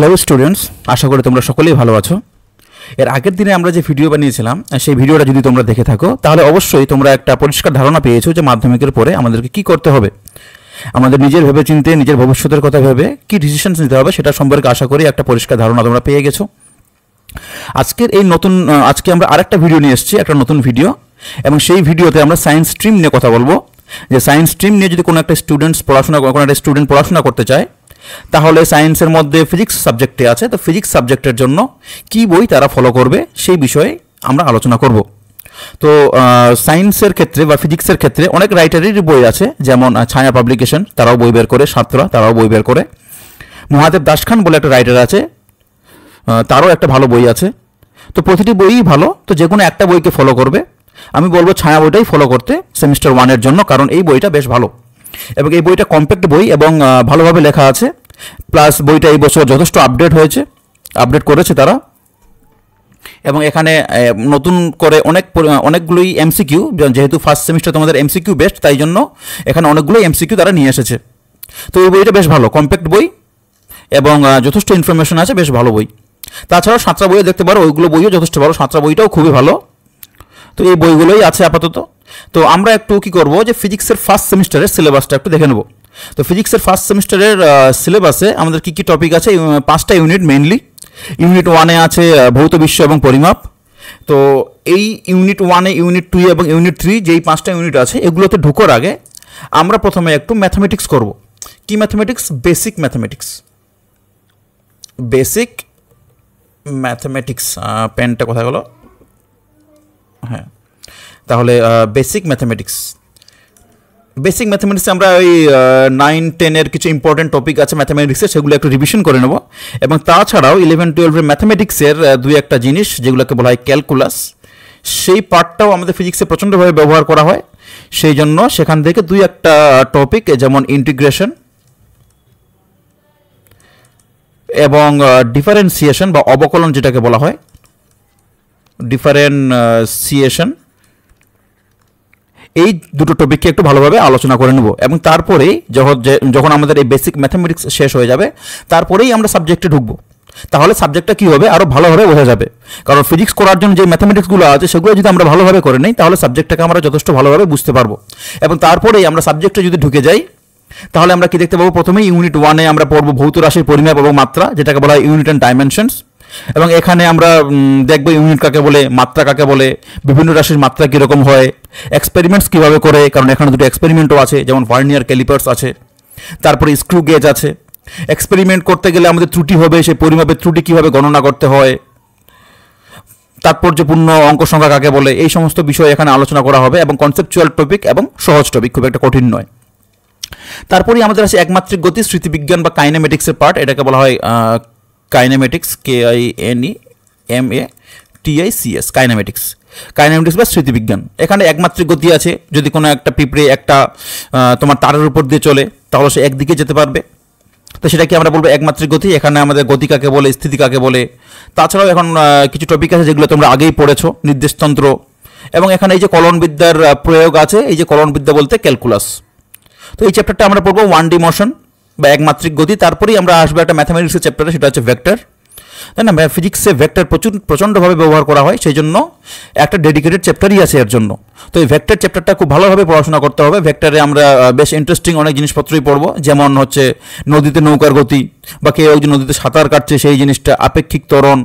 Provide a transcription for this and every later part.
Hello students, আশা করি তোমরা সকলেই ভালো আছো। এর আগের দিনে আমরা যে ভিডিও বানিয়েছিলাম সেই ভিডিওটা যদি তোমরা দেখে থাকো তাহলে অবশ্যই তোমরা একটা পরিষ্কার ধারণা পেয়েছো যে মাধ্যমিকের পরে আমাদেরকে কি করতে হবে, আমাদের নিজের ভেবেচিন্তে নিজের ভবিষ্যতের কথা ভেবে কি ডিসিশন নিতে হবে সেটা সম্পর্কে আশা করি একটা পরিষ্কার ধারণা তোমরা পেয়ে গেছো। আজকে আমরা আরেকটা ভিডিও নিয়ে এসেছি, একটা নতুন ভিডিও, এবং সেই ভিডিওতে আমরা সায়েন্স স্ট্রিম নিয়ে কথা বলবো। যে সায়েন্স স্ট্রিম নিয়ে যদি কোনো একটা স্টুডেন্ট পড়াশোনা করতে চায় তাহলে সায়েন্সের মধ্যে ফিজিক্স সাবজেক্টে আছে, তো ফিজিক্স সাবজেক্টের জন্য কি বই তারা ফলো করবে সেই বিষয়ে আমরা আলোচনা করব। তো সায়েন্সের ক্ষেত্রে বা ফিজিক্সের ক্ষেত্রে অনেক রাইটারেরই বই আছে, যেমন ছায়া পাবলিকেশন তারাও বই বের করে, সাঁতরা তারাও বই বের করে, মহাদেব দাস খান বলে একটা রাইটার আছে, তারও একটা ভালো বই আছে। তো প্রতিটি বইই ভালো, তো যে কোনো একটা বইকে ফলো করবে। আমি বলবো ছায়া বইটাই ফলো করতে সেমিস্টার 1-এর জন্য, কারণ এই বইটা বেশ ভালো এবং এই বইটা কম্প্যাক্ট বই এবং ভালোভাবে লেখা আছে। প্লাস বইটা এই বছর যথেষ্ট আপডেট করেছে তারা, এবং এখানে নতুন করে অনেকগুলোই এমসিকিউ, যেহেতু ফার্স্ট সেমিস্টার তোমাদের এমসিকিউ বেস্ট, তাই জন্য এখানে অনেকগুলোই এমসিকিউ তারা নিয়ে এসেছে। তো এই বইটা বেশ ভালো, কম্প্যাক্ট বই এবং যথেষ্ট ইনফরমেশন আছে, বেশ ভালো বই। তাছাড়াও সাঁতরা বইও দেখতে পারো, ওইগুলো বইও যথেষ্ট ভালো, সাঁতরা বইটাও খুবই ভালো। তো এই বইগুলোই আছে আপাতত। তো আমরা একটু কি করব, যে ফিজিক্সের ফার্স্ট সেমিস্টারের সিলেবাসটা একটু দেখে নেব। তো ফিজিক্সের ফার্স্ট সেমিস্টারের সিলেবাসে আমাদের কি কি টপিক আছে, 5টা ইউনিট মেইনলি। ইউনিট 1-এ আছে ভৌত বিশ্ব এবং পরিমাপ। তো এই ইউনিট 1-এ, ইউনিট 2 এবং ইউনিট 3 যেই 5টা ইউনিট আছে এগুলোতে ঢোকার আগে আমরা প্রথমে একটু ম্যাথমেটিক্স করব। কি ম্যাথমেটিক্স? Basic mathematics. পেনটা কোথায় গেল? হ্যাঁ, তাহলে বেসিক ম্যাথমেটিক্সে আমরা ওই 9-10-এর কিছু ইম্পর্টেন্ট টপিক আছে ম্যাথমেটিক্সের, সেগুলো একটু রিভিশন করে নেব। এবং তাছাড়াও 11-12-এর ম্যাথমেটিক্সের 2-1টা জিনিস যেগুলোকে বলা হয় ক্যালকুলাস, সেই পার্টটাও আমাদের ফিজিক্সে প্রচণ্ডভাবে ব্যবহার করা হয়। সেই জন্য সেখান থেকে 2-1টা টপিক, যেমন ইন্টিগ্রেশন এবং ডিফারেন্সিয়েশন বা অবকলন যেটাকে বলা হয়, ডিফারেন্সিয়েশন, এই দুটো টপিককে একটু ভালোভাবে আলোচনা করে নেব। এবং তারপরেই যখন আমাদের এই বেসিক ম্যাথমেটিক্স শেষ হয়ে যাবে তারপরেই আমরা সাবজেক্টে ঢুকবো। তাহলে সাবজেক্টটা কী হবে, আরও ভালোভাবে বোঝা যাবে। কারণ ফিজিক্স করার জন্য যে ম্যাথমেটিক্সগুলো আছে সেগুলো যদি আমরা ভালোভাবে করে নিই তাহলে সাবজেক্টটাকে আমরা যথেষ্ট ভালোভাবে বুঝতে পারবো। এবং তারপরেই আমরা সাবজেক্টে যদি ঢুকে যাই তাহলে আমরা কি দেখতে পাবো, প্রথমেই ইউনিট 1-এ আমরা পড়বো ভৌত রাশির পরিমাপ এবং মাত্রা, যেটাকে বলা হয় ইউনিট অ্যান্ড ডাইমেনশনস। এবং এখানে আমরা দেখবো ইউনিট কাকে বলে, মাত্রা কাকে বলে, বিভিন্ন রাশির মাত্রা কীরকম হয়, এক্সপেরিমেন্টস কীভাবে করে, কারণ এখানে দুটো এক্সপেরিমেন্টও আছে, যেমন ভার্নিয়ার ক্যালিপার্স আছে, তারপরে স্ক্রু গেজ আছে। এক্সপেরিমেন্ট করতে গেলে আমাদের ত্রুটি হবে, সেই পরিমাপের ত্রুটি কীভাবে গণনা করতে হয়, তাৎপর্যপূর্ণ অঙ্ক সংখ্যা কাকে বলে, এই সমস্ত বিষয় এখানে আলোচনা করা হবে। এবং কনসেপচুয়াল টপিক এবং সহজ টপিক, খুব একটা কঠিন নয়। তারপরেই আমাদের আছে একমাত্রিক গতি, স্মৃতিবিজ্ঞান বা কাইনেমেটিক্সের পার্ট, এটাকে বলা হয় কাইনেমেটিক্স, KINEMATICS, কাইনেমেটিক্স বা স্মৃতিবিজ্ঞান। এখানে একমাত্রিক গতি আছে, যদি কোনো একটা পিঁপড়ে একটা তোমার তারের উপর দিয়ে চলে তাহলে সে একদিকে যেতে পারবে, তো সেটাকে আমরা বলবো একমাত্রিক গতি। এখানে আমাদের গতি কাকে বলে, স্থিতি কাকে বলে। তাছাড়াও এখন কিছু টপিক আছে যেগুলো তোমরা আগেই পড়েছো, নির্দেশতন্ত্র, এবং এখানে এই যে কলনবিদ্যার প্রয়োগ আছে, এই যে কলনবিদ্যা বলতে ক্যালকুলাস। তো এই চ্যাপ্টারটা আমরা পড়বো 1D মোশন বা একমাত্রিক গতি। তারপরেই আমরা আসবো একটা ম্যাথামেটিক্সের চ্যাপ্টারে, সেটা হচ্ছে ভেক্টর, তাই না? ফিজিক্সে ভেক্টর প্রচণ্ডভাবে ব্যবহার করা হয়, সেই জন্য একটা ডেডিকেটেড চ্যাপ্টারই আছে এর জন্য। তো এই ভেক্টর চ্যাপ্টারটা খুব ভালোভাবে পড়াশোনা করতে হবে। ভেক্টরে আমরা বেশ ইন্টারেস্টিং অনেক জিনিসপত্রই পড়বো, যেমন হচ্ছে নদীতে নৌকার গতি, বা কেউ একজন নদীতে সাঁতার কাটছে সেই জিনিসটা, আপেক্ষিক ত্বরণ।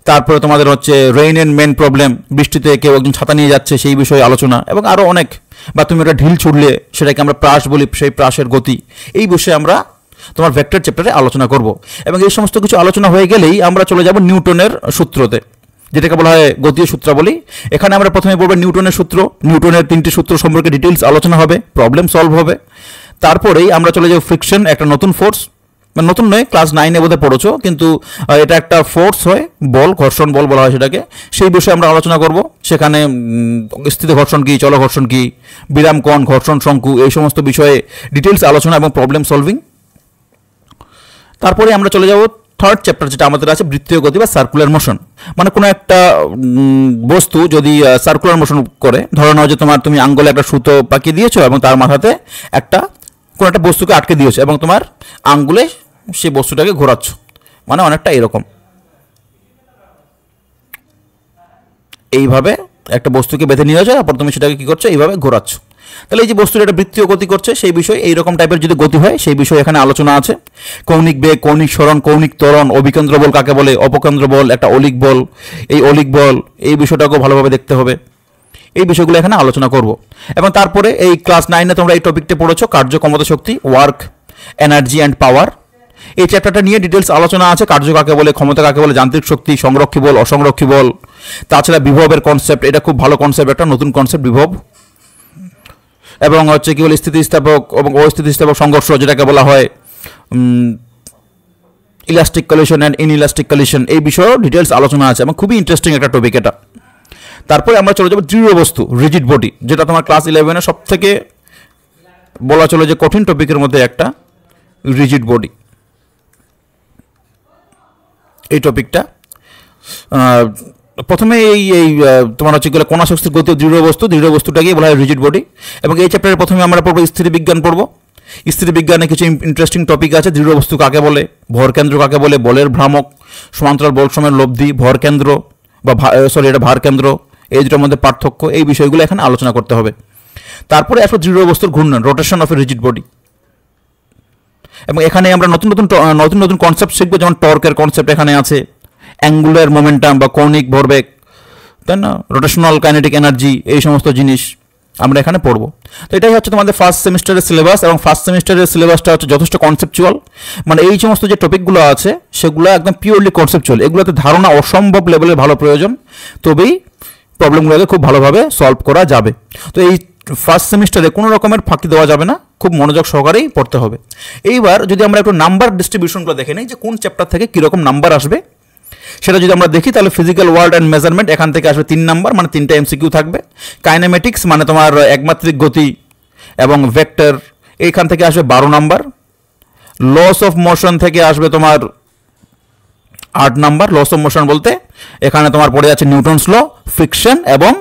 তারপরে তোমাদের হচ্ছে রেইন অ্যান্ড মেন প্রবলেম, বৃষ্টিতে কেউ একজন ছাতা নিয়ে যাচ্ছে সেই বিষয়ে আলোচনা, এবং আরও অনেক। বা তুমি একটা ঢিল ছুড়লে সেটাকে আমরা প্রাস বলি, সেই প্রাসের গতি, এই বিষয়ে আমরা তোমার ভেক্টর চ্যাপ্টারে আলোচনা করব। এবং এই সমস্ত কিছু আলোচনা হয়ে গেলেই আমরা চলে যাব নিউটনের সূত্রতে, যেটাকে বলা হয় গতীয় সূত্রাবলী। এখানে আমরা প্রথমে পড়বো নিউটনের সূত্র, নিউটনের 3টি সূত্র সম্পর্কে ডিটেলস আলোচনা হবে, প্রবলেম সলভ হবে। তারপরেই আমরা চলে যাব ফ্রিকশন, একটা নতুন ফোর্স, মানে নতুন নয়, ক্লাস 9-এ বোধহয় পড়েছো, কিন্তু এটা একটা ফোর্স হয়, বল, ঘর্ষণ বল বলা হয় সেটাকে, সেই বিষয়ে আমরা আলোচনা করব। সেখানে স্থিত ঘর্ষণ কী, চল ঘর্ষণ কী, বিরাম কোণ, ঘর্ষণ শঙ্কু, এই সমস্ত বিষয়ে ডিটেলস আলোচনা এবং প্রবলেম সলভিং। তারপরে আমরা চলে যাব থার্ড চ্যাপ্টার, যেটা আমাদের আছে বৃত্তীয় গতি বা সার্কুলার মোশন। মানে কোনো একটা বস্তু যদি সার্কুলার মোশন করে, ধরে নাও যে তুমি আঙ্গুলে একটা সুতো পাকিয়ে দিয়েছো এবং তার মাথাতে কোনো একটা বস্তুকে আটকে দিয়েছো এবং তোমার আঙ্গুলে সেই বস্তুটাকে ঘোরাচ্ছ, মানে অনেকটা এরকম, এইভাবে একটা বস্তুকে বেঁধে নিয়ে যায়, তারপর তুমি সেটাকে কী করছো, এইভাবে ঘোরাচ্ছ। তাহলে এই যে বস্তুটা একটা বৃত্তীয় গতি করছে, সেই বিষয় এইরকম টাইপের যদি গতি হয় সেই বিষয়ে এখানে আলোচনা আছে। কৌণিক বেগ, কৌণিক সরণ, কৌণিক ত্বরণ, অভিকেন্দ্র বল কাকে বলে, অপকেন্দ্র বল, একটা অলিক বল, এই অলিক বল, এই বিষয়টাকেও ভালোভাবে দেখতে হবে। এই বিষয়গুলো এখানে আলোচনা করব। এবং তারপরে এই ক্লাস 9-এ তোমরা এই টপিকটা পড়েছো, কার্যক্ষমতা শক্তি, ওয়ার্ক, এনার্জি অ্যান্ড পাওয়ার। এই চ্যাপ্টারটা নিয়ে ডিটেলস আলোচনা আছে, কার্য কাকে বলে, ক্ষমতা কাকে বলে, যান্ত্রিক শক্তি, সংরক্ষী বল, অসংরক্ষী বল, তাছাড়া বিভবের কনসেপ্ট, এটা খুব ভালো কনসেপ্ট, একটা নতুন কনসেপ্ট বিভব, এবং হচ্ছে কি বলে স্থিতিস্থাপক এবং অস্থিতিস্থাপক সংঘর্ষ, যেটাকে বলা হয় elastic collision and inelastic collision, এই বিষয়েও ডিটেলস আলোচনা আছে এবং খুবই ইন্টারেস্টিং একটা টপিক এটা। তারপরে আমরা চলে যাবো দৃঢ় বস্তু, রিজিড বডি, যেটা তোমার ক্লাস 11-এ সব থেকে বলা চলে যে কঠিন টপিকের মধ্যে একটা, রিজিড বডি। এই টপিকটা প্রথমে এই তোমার হচ্ছে গেলে কণা শক্তির গতি, দৃঢ় বস্তু, দৃঢ় বস্তুটাকেই বলা হয় রিজিড বডি। এবং এই চ্যাপ্টারে প্রথমে আমরা পড়বো স্থিতিবিজ্ঞান পড়বো। স্থিতিবিজ্ঞানে কিছু ইন্টারেস্টিং টপিক আছে, দৃঢ় বস্তু কাকে বলে, ভরকেন্দ্র কাকে বলে, বলের ভ্রামক, সমান্তরাল বল সময়ের লব্ধি, ভরকেন্দ্র বা এটা ভারকেন্দ্র, এই দুটোর মধ্যে পার্থক্য, এই বিষয়গুলো এখানে আলোচনা করতে হবে। তারপরে আসলে দৃঢ় বস্তুর ঘূর্ণন, rotation of A rigid body. এবং এখানে আমরা নতুন নতুন কনসেপ্ট শিখবো, যেমন টর্কের কনসেপ্ট এখানে আছে, অ্যাঙ্গুলার মোমেন্টাম বা কৌণিক ভরবেগ, তাই না, রোটেশনাল কাইনেটিক এনার্জি, এই সমস্ত জিনিস আমরা এখানে পড়বো। তো এটাই হচ্ছে তোমাদের ফার্স্ট সেমিস্টারের সিলেবাস। এবং ফার্স্ট সেমিস্টারের সিলেবাসটা হচ্ছে যথেষ্ট কনসেপচুয়াল, মানে এই সমস্ত যে টপিকগুলো আছে সেগুলো একদম পিওরলি কনসেপচুয়াল, এগুলোতে ধারণা অসম্ভব লেভেলের ভালো প্রয়োজন, তবেই প্রবলেমগুলোকে খুব ভালোভাবে সলভ করা যাবে। তো এই ফার্স্ট সেমিস্টারে কোনো রকমের ফাঁকি দেওয়া যাবে না, খুব মনোযোগ সহকারেই পড়তে হবে। এইবার যদি আমরা একটু নাম্বার ডিস্ট্রিবিউশনগুলো দেখে নিই, যে কোন চ্যাপ্টার থেকে কীরকম নাম্বার আসবে সেটা যদি আমরা দেখি, তাহলে ফিজিক্যাল ওয়ার্ল্ড অ্যান্ড মেজারমেন্ট এখান থেকে আসবে 3 নাম্বার, মানে 3টা এমসিকিউ থাকবে। কাইনেমেটিক্স মানে তোমার একমাত্রিক গতি এবং ভেক্টর, এইখান থেকে আসবে 12 নাম্বার। লস অফ মোশন থেকে আসবে তোমার 8 নাম্বার। লস অফ মোশন বলতে এখানে তোমার পড়ে যাচ্ছে নিউটনস ল, ফ্রিকশন, এবং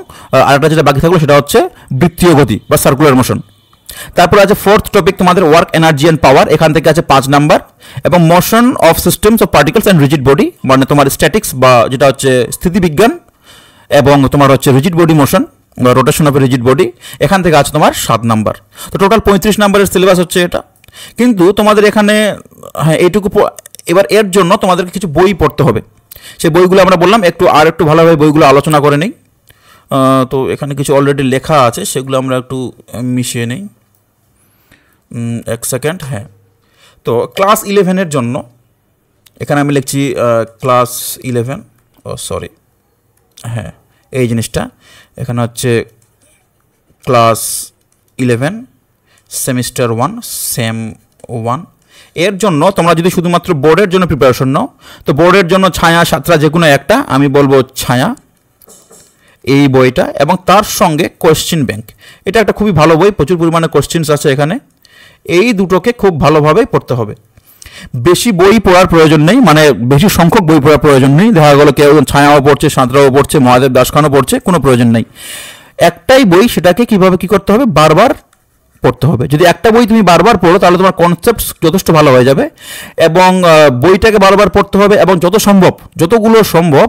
আরেকটা যেটা বাকি থাকলো সেটা হচ্ছে বৃত্তীয় গতি বা সার্কুলার মোশন। তারপর আছে ফোর্থ টপিক তোমাদের ওয়ার্ক, এনার্জি অ্যান্ড পাওয়ার, এখান থেকে আছে 5 নাম্বার। এবং motion of systems of particles and rigid body, মানে তোমার স্ট্যাটিক্স বা যেটা হচ্ছে স্থিতিবিজ্ঞান, এবং তোমার হচ্ছে রিজিড বডি মোশন বা রোটেশন অফ রিজিড বডি, এখান থেকে আছে তোমার 7 নাম্বার। তো টোটাল 35 নাম্বারের সিলেবাস হচ্ছে এটা। কিন্তু তোমাদের এখানে হ্যাঁ এইটুকু, এবার এর জন্য তোমাদেরকে কিছু বই পড়তে হবে। সেই বইগুলো আমরা বললাম একটু ভালোভাবে বইগুলো আলোচনা করে নেই। তো এখানে কিছু অলরেডি লেখা আছে, সেগুলো আমরা একটু মিশিয়ে নেই। এক সেকেন্ড। হ্যাঁ, তো ক্লাস 11-এর জন্য এখানে আমি লিখছি ক্লাস 11, সরি, হ্যাঁ এই জিনিসটা এখানে হচ্ছে ক্লাস 11 সেমিস্টার 1 সেম 1। এর জন্য তোমরা যদি শুধুমাত্র বোর্ডের জন্য প্রিপারেশন নাও, তো বোর্ডের জন্য ছায়া, সাতরা, যে কোনো একটা, আমি বলবো ছায়া, এই বইটা, এবং তার সঙ্গে কোয়েশ্চেন ব্যাংক, এটা একটা খুবই ভালো বই, প্রচুর পরিমাণে কোয়েশ্চেন্স আছে এখানে। এই দুটোকে খুব ভালোভাবে পড়তে হবে। বেশি বই পড়ার প্রয়োজন নেই, মানে বেশি সংখ্যক বই পড়ার প্রয়োজন নেই। দেখা গেলো কেউ ছায়াও পড়ছে, সাঁতরাও পড়ছে, মহাদেব দাস খানও পড়ছে, কোনো প্রয়োজন নেই। একটাই বই, সেটাকে কীভাবে কী করতে হবে, বারবার পড়তে হবে। যদি একটা বই তুমি বারবার পড়ো তাহলে তোমার কনসেপ্ট যথেষ্ট ভালো হয়ে যাবে, এবং বইটাকে বারবার পড়তে হবে, এবং যতগুলো সম্ভব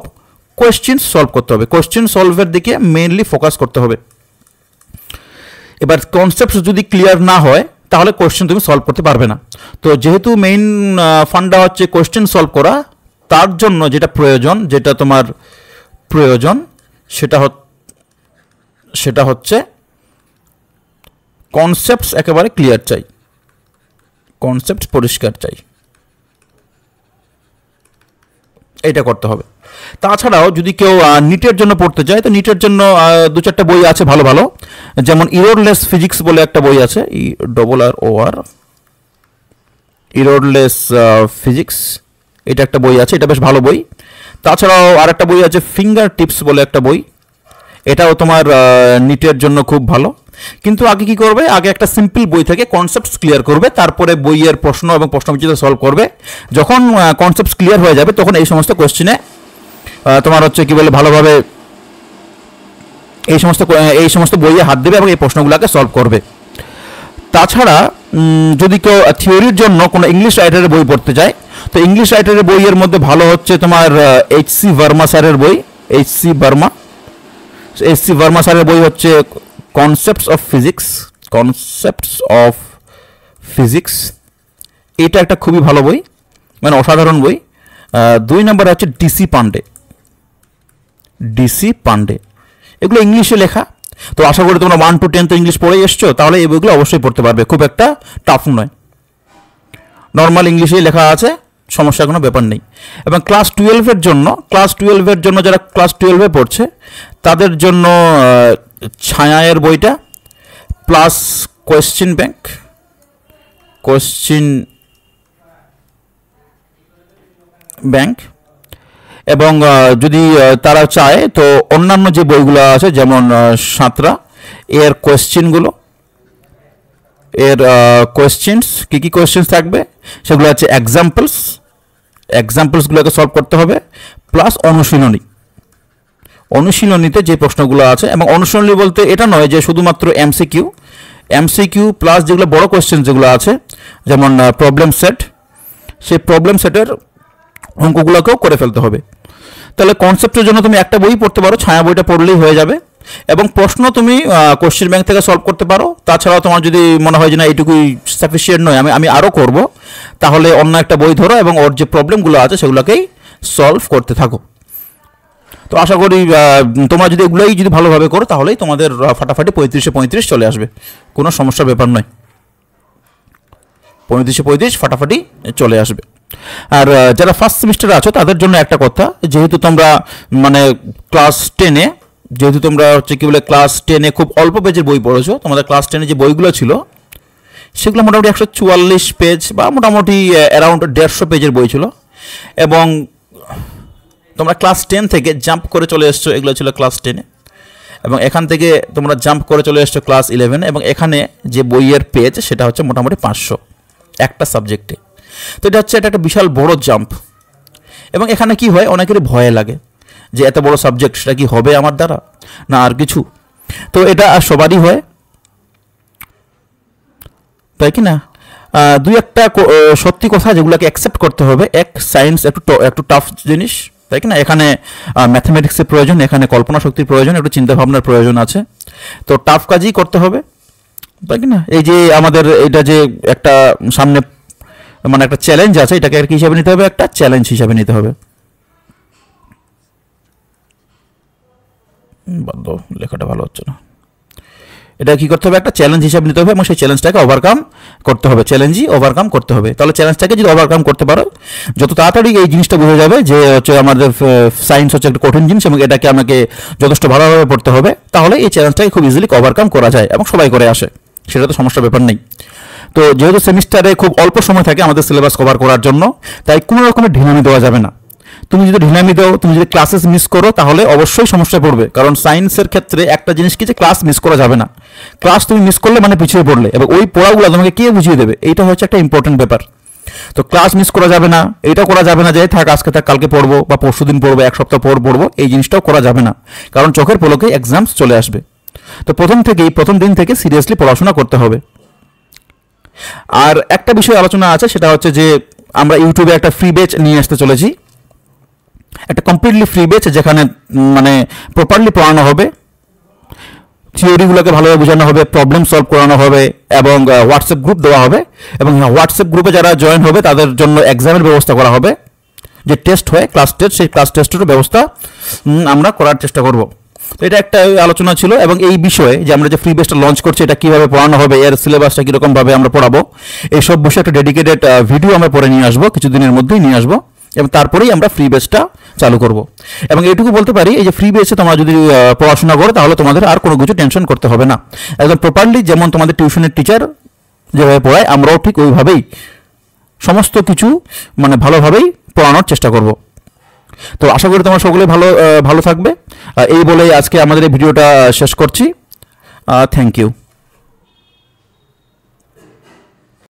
কোয়েশ্চেন সলভ করতে হবে। কোয়েশ্চেন সলভের দিকে মেইনলি ফোকাস করতে হবে। এবার কনসেপ্ট যদি ক্লিয়ার না হয় তাহলে কোয়েশ্চেন তুমি সলভ করতে পারবে না। তো যেহেতু মেইন ফান্ডা হচ্ছে কোয়েশ্চেন সলভ করা, তার জন্য যেটা তোমার প্রয়োজন সেটা হচ্ছে কনসেপ্টস একেবারে ক্লিয়ার চাই, কনসেপ্ট পরিষ্কার চাই, এইটা করতে হবে। তাছাড়াও যদি কেউ নিটের জন্য পড়তে চায়, তো নিটের জন্য 2-4টা বই আছে ভালো ভালো, যেমন ইরোরলেস ফিজিক্স বলে একটা বই আছে, ERROR, ইরোরলেস ফিজিক্স, এটা একটা বই আছে, এটা বেশ ভালো বই। তাছাড়াও আরেকটা বই আছে ফিঙ্গার টিপস বলে একটা বই, এটাও তোমার নিটের জন্য খুব ভালো। কিন্তু আগে কি করবে, আগে একটা সিম্পল বই থেকে কনসেপ্টস ক্লিয়ার করবে, তারপরে বইয়ের প্রশ্ন এবং প্রশ্নবিচিত্র সলভ করবে। যখন কনসেপ্টস ক্লিয়ার হয়ে যাবে তখন এই সমস্ত কোয়েশ্চেনে তোমার হচ্ছে কি বলে ভালোভাবে এই সমস্ত বইয়ে হাত দেবে এবং এই প্রশ্নগুলোকে সলভ করবে। তাছাড়া যদি কেউ থিওরির জন্য কোনো ইংলিশ রাইটারের বই পড়তে চায়, তো ইংলিশ রাইটারের বইয়ের মধ্যে ভালো হচ্ছে তোমার এইচ.সি. ভার্মা স্যারের বই। এইচ.সি. ভার্মা স্যারের বই হচ্ছে কনসেপ্টস অফ ফিজিক্স। এটা একটা খুবই ভালো বই, মানে অসাধারণ বই। 2 নম্বরে হচ্ছে ডিসি পান্ডে। এগুলো ইংলিশে লেখা। তো আশা করি তোমরা 1 to 10 তো ইংলিশ পড়েই এসছো, তাহলে এই বইগুলো অবশ্যই পড়তে পারবে, খুব একটা টাফ নয়, নর্মাল ইংলিশেই লেখা আছে, সমস্যা কোনো ব্যাপার নেই। এবং ক্লাস 12-এর জন্য যারা ক্লাস 12-এ পড়ছে তাদের জন্য ছায়ায়ের বইটা প্লাস কোয়েশ্চেন ব্যাংক, এবং যদি তারা চায় তো অন্যান্য যে বইগুলো আছে যেমন সাঁতরা, এর কোয়েশ্চেন্স কী কোয়েশ্চেন্স থাকবে সেগুলো আছে এক্সাম্পলসগুলোকে সলভ করতে হবে, প্লাস অনুশীলনীতে যে প্রশ্নগুলো আছে। এবং অনুশীলনী বলতে এটা নয় যে শুধুমাত্র এমসিকিউ প্লাস যেগুলো বড় কোয়েশ্চেন যেগুলো আছে যেমন প্রবলেম সেট, সেই প্রবলেম সেটের অঙ্কগুলোকেও করে ফেলতে হবে। তাহলে কনসেপ্টের জন্য তুমি একটা বই পড়তে পারো, ছায়া বইটা পড়লেই হয়ে যাবে। এবং প্রশ্ন তুমি কোশ্চেন ব্যাংক থেকে সলভ করতে পারো। তাছাড়াও তোমার যদি মনে হয় যে না এইটুকুই সাফিসিয়েন্ট নয়, আমি আরও করব, তাহলে অন্য একটা বই ধরো এবং ওর যে প্রবলেমগুলো আছে সেগুলোকেই সলভ করতে থাকো। তো আশা করি তোমরা যদি এগুলোই যদি ভালোভাবে করো তাহলেই তোমাদের ফাটাফাটি 35-এ চলে আসবে, কোনো সমস্যার ব্যাপার নয়। 35-এ ফাটাফাটি চলে আসবে। আর যারা ফার্স্ট সেমিস্টারে আছো তাদের জন্য একটা কথা, যেহেতু তোমরা মানে ক্লাস 10-এ ক্লাস 10-এ খুব অল্প পেজের বই পড়েছো, তোমাদের ক্লাস 10-এ যে বইগুলো ছিল সেগুলো মোটামুটি 144 পেজ বা মোটামুটি অ্যারাউন্ড 150 পেজের বই ছিল। এবং তোমরা ক্লাস 10 থেকে জাম্প করে চলে এসছো, এগুলো ছিল ক্লাস 10-এ, এবং এখান থেকে তোমরা জাম্প করে চলে এসছো ক্লাস 11-এ, এবং এখানে যে বইয়ের পেজ সেটা হচ্ছে মোটামুটি 500 একটা সাবজেক্টে। তো এটা একটা বিশাল বড় জাম্প। এবং এখানে কি হয়, অনেকেরই ভয় লাগে যে এত বড় সাবজেক্ট সেটা কি হবে আমার দ্বারা না আর কিছু। তো এটা সবারই হয়, তাই কি না? 2-একটা সত্যি কথা যেগুলোকে অ্যাকসেপ্ট করতে হবে। সায়েন্স একটু টাফ জিনিস, তাই কি না? এখানে ম্যাথমেটিক্সের প্রয়োজন, এখানে কল্পনা শক্তির প্রয়োজন, একটু চিন্তাভাবনার প্রয়োজন আছে। তো টাফ কাজই করতে হবে, তাই কি না? এই যে আমাদের এটা যে একটা সামনে মানে একটা চ্যালেঞ্জ আছে, এটাকে আর কি হিসাবে নিতে হবে, একটা চ্যালেঞ্জ হিসাবে নিতে হবে। বাদ, লেখাটা ভালো হচ্ছে না। এটা কি করতে হবে, একটা চ্যালেঞ্জ হিসাবে নিতে হবে এবং সেই চ্যালেঞ্জটাকে ওভারকাম করতে হবে, তাহলে চ্যালেঞ্জটাকে যদি ওভারকাম করতে পারো, যত তাড়াতাড়ি এই জিনিসটা বোঝা যাবে যে হচ্ছে আমাদের সায়েন্স হচ্ছে একটা কঠিন জিনিস এবং এটাকে আমাকে যথেষ্ট ভালোভাবে পড়তে হবে, তাহলে এই চ্যালেঞ্জটাকে খুব ইজিলি ওভারকাম করা যায় এবং সবাই করে আসে, সেটা তো সমস্যার ব্যাপার নেই। তো যেহেতু সেমিস্টারে খুব অল্প সময় থাকে আমাদের সিলেবাস কভার করার জন্য, তাই কোনো রকমের ঢিলামি দেওয়া যাবে না। তুমি যদি ঢিলামি দাও, তুমি যদি ক্লাসেস মিস করো তাহলে অবশ্যই সমস্যায় পড়বে। কারণ সায়েন্সের ক্ষেত্রে একটা জিনিস কি যে ক্লাস মিস করা যাবে না। ক্লাস তুমি মিস করলে মানে পিছিয়ে পড়লে, এবং ওই পড়াগুলো তোমাকে কে বুঝিয়ে দেবে, এইটা হচ্ছে একটা ইম্পর্টেন্ট ব্যাপার। তো ক্লাস মিস করা যাবে না, এটা করা যাবে না যে আজকে কালকে পড়বো বা পরশুদিন পড়বো, এক সপ্তাহ পর পড়বো, এই জিনিসটাও করা যাবে না, কারণ চোখের পলকে এক্সামস চলে আসবে। তো প্রথম দিন থেকে সিরিয়াসলি পড়াশোনা করতে হবে। আর একটা বিষয় আলোচনা আছে, সেটা হচ্ছে যে আমরা ইউটিউবে একটা ফ্রি ব্যাচ নিয়ে আসতে চলেছি, একটা কমপ্লিটলি ফ্রি ব্যাচ, যেখানে মানে প্রপারলি পড়ানো হবে, থিওরিগুলোকে ভালোভাবে বোঝানো হবে, প্রবলেম সলভ করানো হবে, এবং হোয়াটসঅ্যাপ গ্রুপ দেওয়া হবে। এবং হোয়াটসঅ্যাপ গ্রুপে যারা জয়েন হবে তাদের জন্য এক্সামের ব্যবস্থা করা হবে, যে টেস্ট হয় ক্লাস টেস্ট, সেই ক্লাস টেস্টেরও ব্যবস্থা আমরা করার চেষ্টা করব। তো এটা একটা আলোচনা ছিল। এবং এই বিষয়ে যে আমরা যে ফ্রি ব্যাচটা লঞ্চ করছি, এটা কীভাবে পড়ানো হবে, এর সিলেবাসটা কীরকমভাবে আমরা পড়াবো, এইসব বিষয়ে একটা ডেডিকেটেড ভিডিও আমরা পরে নিয়ে আসবো, কিছুদিনের মধ্যেই নিয়ে আসবো, এবং তারপরেই আমরা ফ্রি ব্যাচটা চালু করব। এবং এইটুকু বলতে পারি, এই যে ফ্রি ব্যাচে তোমরা যদি পড়াশোনা করো তাহলে তোমাদের আর কোনো কিছু টেনশন করতে হবে না। একদম প্রপারলি যেমন তোমাদের টিউশনের টিচার যেভাবে পড়ায়, আমরাও ঠিক ওইভাবেই সমস্ত কিছু মানে ভালোভাবেই পড়ানোর চেষ্টা করব। তো আশা করি তোমরা সকলে ভালো থাকবে। এই বলেই আজকে আমাদের এই ভিডিওটা শেষ করছি। Thank you.